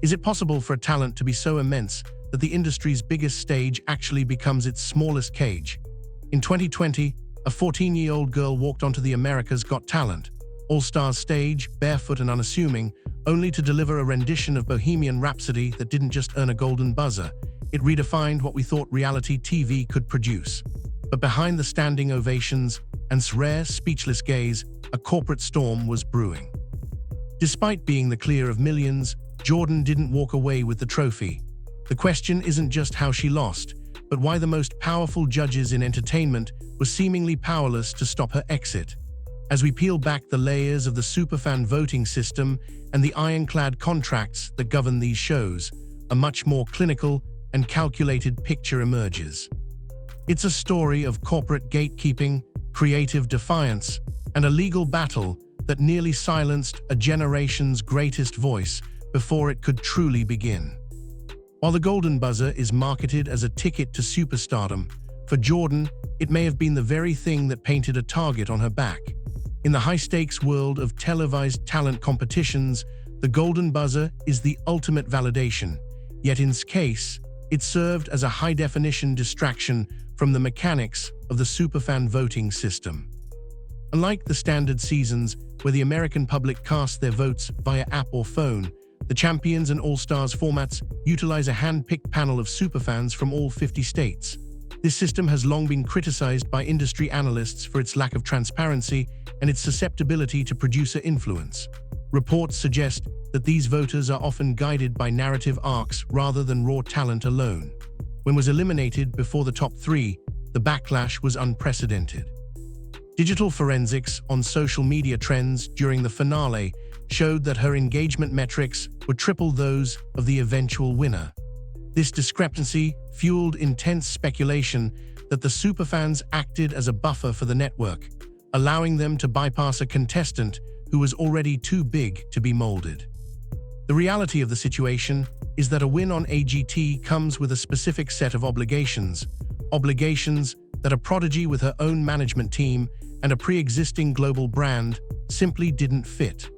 Is it possible for a talent to be so immense that the industry's biggest stage actually becomes its smallest cage? In 2020, a 14-year-old girl walked onto the America's Got Talent All-Stars stage, barefoot and unassuming, only to deliver a rendition of Bohemian Rhapsody that didn't just earn a golden buzzer. It redefined what we thought reality TV could produce. But behind the standing ovations and rare, speechless gaze, a corporate storm was brewing. Despite being the clear of millions, Jordan didn't walk away with the trophy. The question isn't just how she lost, but why the most powerful judges in entertainment were seemingly powerless to stop her exit. As we peel back the layers of the Superfan voting system and the ironclad contracts that govern these shows, a much more clinical and calculated picture emerges. It's a story of corporate gatekeeping, creative defiance, and a legal battle that nearly silenced a generation's greatest voice before it could truly begin. While the golden buzzer is marketed as a ticket to superstardom, for Jordan, it may have been the very thing that painted a target on her back. In the high-stakes world of televised talent competitions, the golden buzzer is the ultimate validation, yet in this case, it served as a high-definition distraction from the mechanics of the Superfan voting system. Unlike the standard seasons, where the American public cast their votes via app or phone, the Champions and All-Stars formats utilize a hand-picked panel of superfans from all 50 states. This system has long been criticized by industry analysts for its lack of transparency and its susceptibility to producer influence. Reports suggest that these voters are often guided by narrative arcs rather than raw talent alone. When was eliminated before the top three, the backlash was unprecedented. Digital forensics on social media trends during the finale showed that her engagement metrics were triple those of the eventual winner. This discrepancy fueled intense speculation that the superfans acted as a buffer for the network, allowing them to bypass a contestant who was already too big to be molded. The reality of the situation is that a win on AGT comes with a specific set of obligations that a prodigy with her own management team and a pre-existing global brand simply didn't fit.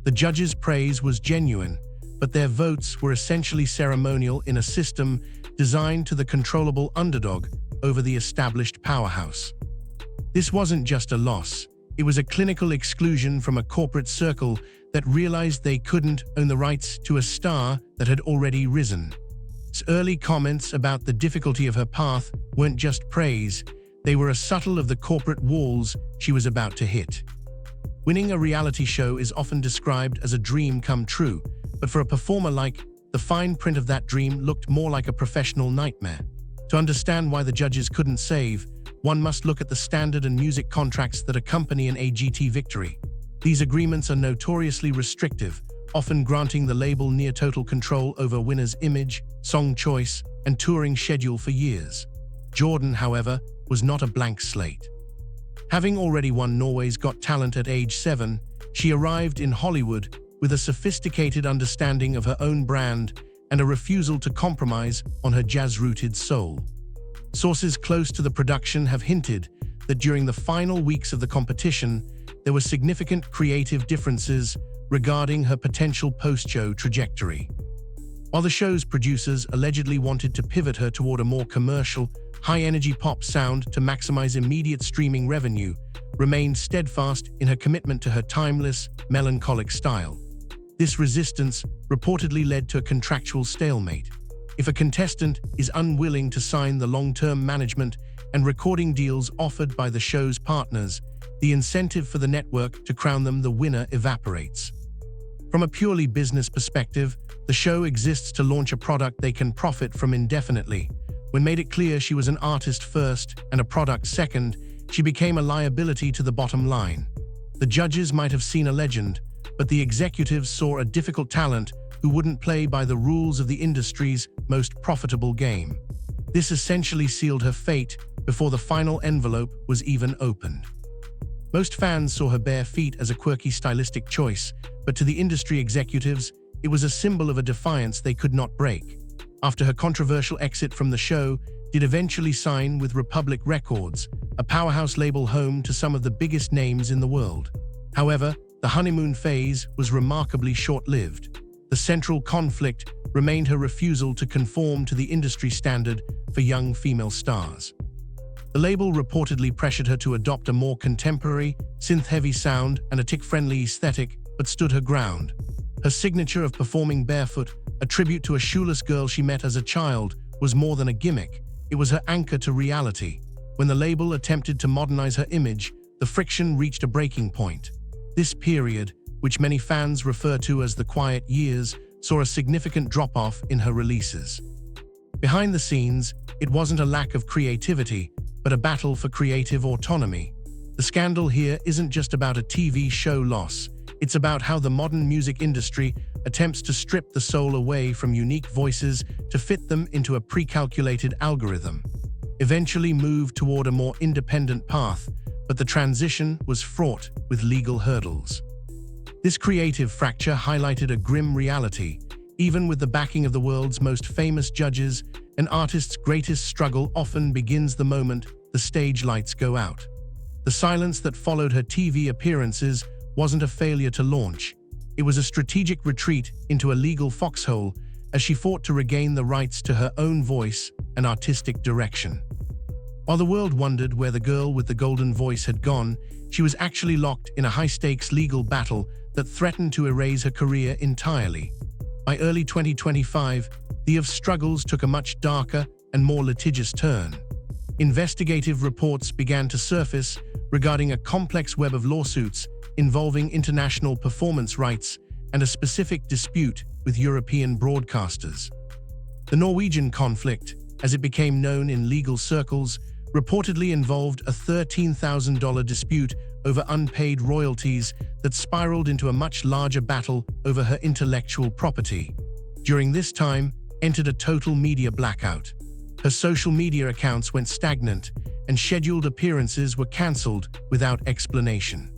The judges' praise was genuine, but their votes were essentially ceremonial in a system designed to the controllable underdog over the established powerhouse. This wasn't just a loss, it was a clinical exclusion from a corporate circle that realized they couldn't own the rights to a star that had already risen. Its early comments about the difficulty of her path weren't just praise, they were a subtle of the corporate walls she was about to hit. Winning a reality show is often described as a dream come true, but for a performer the fine print of that dream looked more like a professional nightmare. To understand why the judges couldn't save, one must look at the standard and music contracts that accompany an AGT victory. These agreements are notoriously restrictive, often granting the label near total control over a winner's image, song choice, and touring schedule for years. Jordan, however, was not a blank slate. Having already won Norway's Got Talent at age 7, she arrived in Hollywood with a sophisticated understanding of her own brand and a refusal to compromise on her jazz-rooted soul. Sources close to the production have hinted that during the final weeks of the competition, there were significant creative differences regarding her potential post-show trajectory. While the show's producers allegedly wanted to pivot her toward a more commercial, high-energy pop sound to maximize immediate streaming revenue, remained steadfast in her commitment to her timeless, melancholic style. This resistance reportedly led to a contractual stalemate. If a contestant is unwilling to sign the long-term management and recording deals offered by the show's partners, the incentive for the network to crown them the winner evaporates. From a purely business perspective, the show exists to launch a product they can profit from indefinitely. When made it clear she was an artist first and a product second, she became a liability to the bottom line. The judges might have seen a legend, but the executives saw a difficult talent who wouldn't play by the rules of the industry's most profitable game. This essentially sealed her fate before the final envelope was even opened. Most fans saw her bare feet as a quirky stylistic choice, but to the industry executives, it was a symbol of a defiance they could not break. After her controversial exit from the show, did eventually sign with Republic Records, a powerhouse label home to some of the biggest names in the world. However, the honeymoon phase was remarkably short-lived. The central conflict remained her refusal to conform to the industry standard for young female stars. The label reportedly pressured her to adopt a more contemporary, synth-heavy sound and a tick-friendly aesthetic, but stood her ground. Her signature of performing barefoot, a tribute to a shoeless girl she met as a child, was more than a gimmick. It was her anchor to reality. When the label attempted to modernize her image, the friction reached a breaking point. This period, which many fans refer to as the quiet years, saw a significant drop-off in her releases. Behind the scenes, it wasn't a lack of creativity, but a battle for creative autonomy. The scandal here isn't just about a TV show loss. It's about how the modern music industry attempts to strip the soul away from unique voices to fit them into a pre-calculated algorithm. Eventually moved toward a more independent path, but the transition was fraught with legal hurdles. This creative fracture highlighted a grim reality. Even with the backing of the world's most famous judges, an artist's greatest struggle often begins the moment the stage lights go out. The silence that followed her TV appearances wasn't a failure to launch. It was a strategic retreat into a legal foxhole as she fought to regain the rights to her own voice and artistic direction. While the world wondered where the girl with the golden voice had gone, she was actually locked in a high-stakes legal battle that threatened to erase her career entirely. By early 2025, the struggles took a much darker and more litigious turn. Investigative reports began to surface regarding a complex web of lawsuits involving international performance rights and a specific dispute with European broadcasters. The Norwegian conflict, as it became known in legal circles, reportedly involved a $13,000 dispute over unpaid royalties that spiraled into a much larger battle over her intellectual property. During this time, entered a total media blackout. Her social media accounts went stagnant, and scheduled appearances were cancelled without explanation.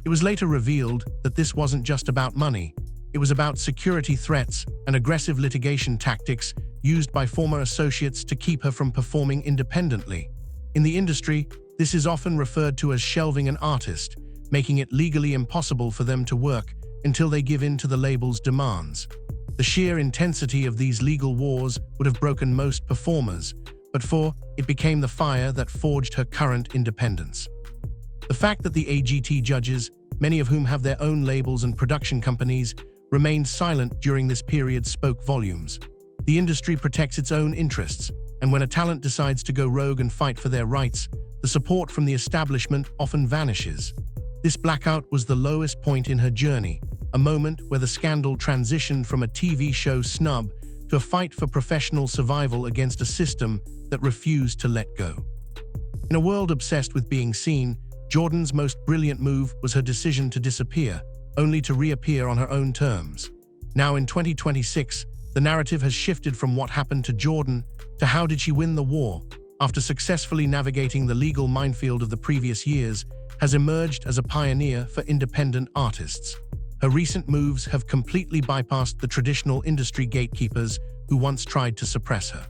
It was later revealed that this wasn't just about money. It was about security threats and aggressive litigation tactics used by former associates to keep her from performing independently. In the industry, this is often referred to as shelving an artist, making it legally impossible for them to work until they give in to the label's demands. The sheer intensity of these legal wars would have broken most performers, but it became the fire that forged her current independence. The fact that the AGT judges, many of whom have their own labels and production companies, remained silent during this period spoke volumes. The industry protects its own interests, and when a talent decides to go rogue and fight for their rights, the support from the establishment often vanishes. This blackout was the lowest point in her journey, a moment where the scandal transitioned from a TV show snub to a fight for professional survival against a system that refused to let go. In a world obsessed with being seen, Jordan's most brilliant move was her decision to disappear, only to reappear on her own terms. Now in 2026, the narrative has shifted from what happened to Jordan to how did she win the war. After successfully navigating the legal minefield of the previous years, has emerged as a pioneer for independent artists. Her recent moves have completely bypassed the traditional industry gatekeepers who once tried to suppress her.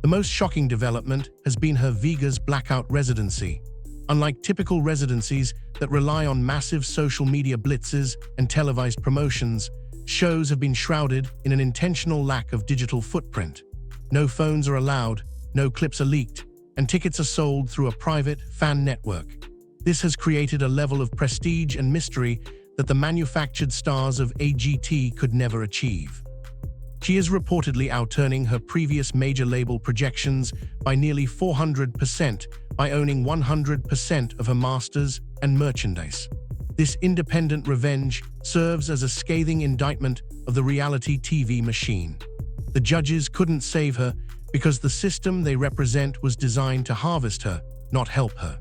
The most shocking development has been her Vegas blackout residency. Unlike typical residencies that rely on massive social media blitzes and televised promotions, shows have been shrouded in an intentional lack of digital footprint. No phones are allowed, no clips are leaked, and tickets are sold through a private fan network. This has created a level of prestige and mystery that the manufactured stars of AGT could never achieve. She is reportedly outearning her previous major label projections by nearly 400% by owning 100% of her masters and merchandise. This independent revenge serves as a scathing indictment of the reality TV machine. The judges couldn't save her because the system they represent was designed to harvest her, not help her.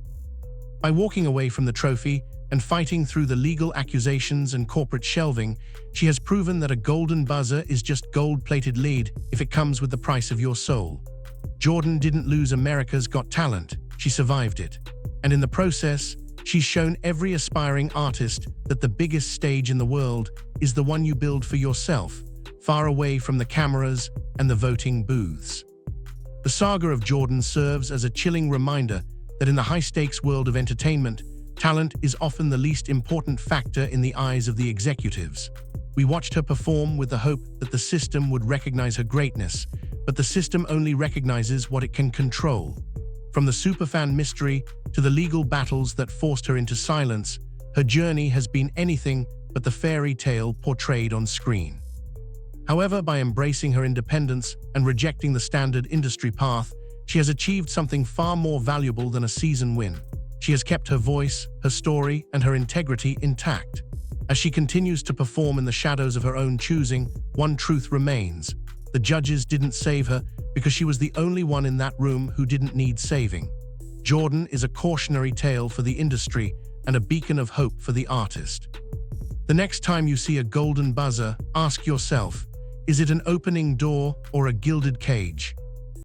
By walking away from the trophy and fighting through the legal accusations and corporate shelving, she has proven that a golden buzzer is just gold-plated lead if it comes with the price of your soul. Jordan didn't lose America's Got Talent, she survived it. And in the process, she's shown every aspiring artist that the biggest stage in the world is the one you build for yourself, far away from the cameras and the voting booths. The saga of Jordan serves as a chilling reminder that in the high-stakes world of entertainment, talent is often the least important factor in the eyes of the executives. We watched her perform with the hope that the system would recognize her greatness, but the system only recognizes what it can control. From the Superfan mystery to the legal battles that forced her into silence, her journey has been anything but the fairy tale portrayed on screen. However, by embracing her independence and rejecting the standard industry path, she has achieved something far more valuable than a season win. She has kept her voice, her story, and her integrity intact. As she continues to perform in the shadows of her own choosing, one truth remains. The judges didn't save her because she was the only one in that room who didn't need saving. Jordan is a cautionary tale for the industry and a beacon of hope for the artist. The next time you see a golden buzzer, ask yourself, is it an opening door or a gilded cage?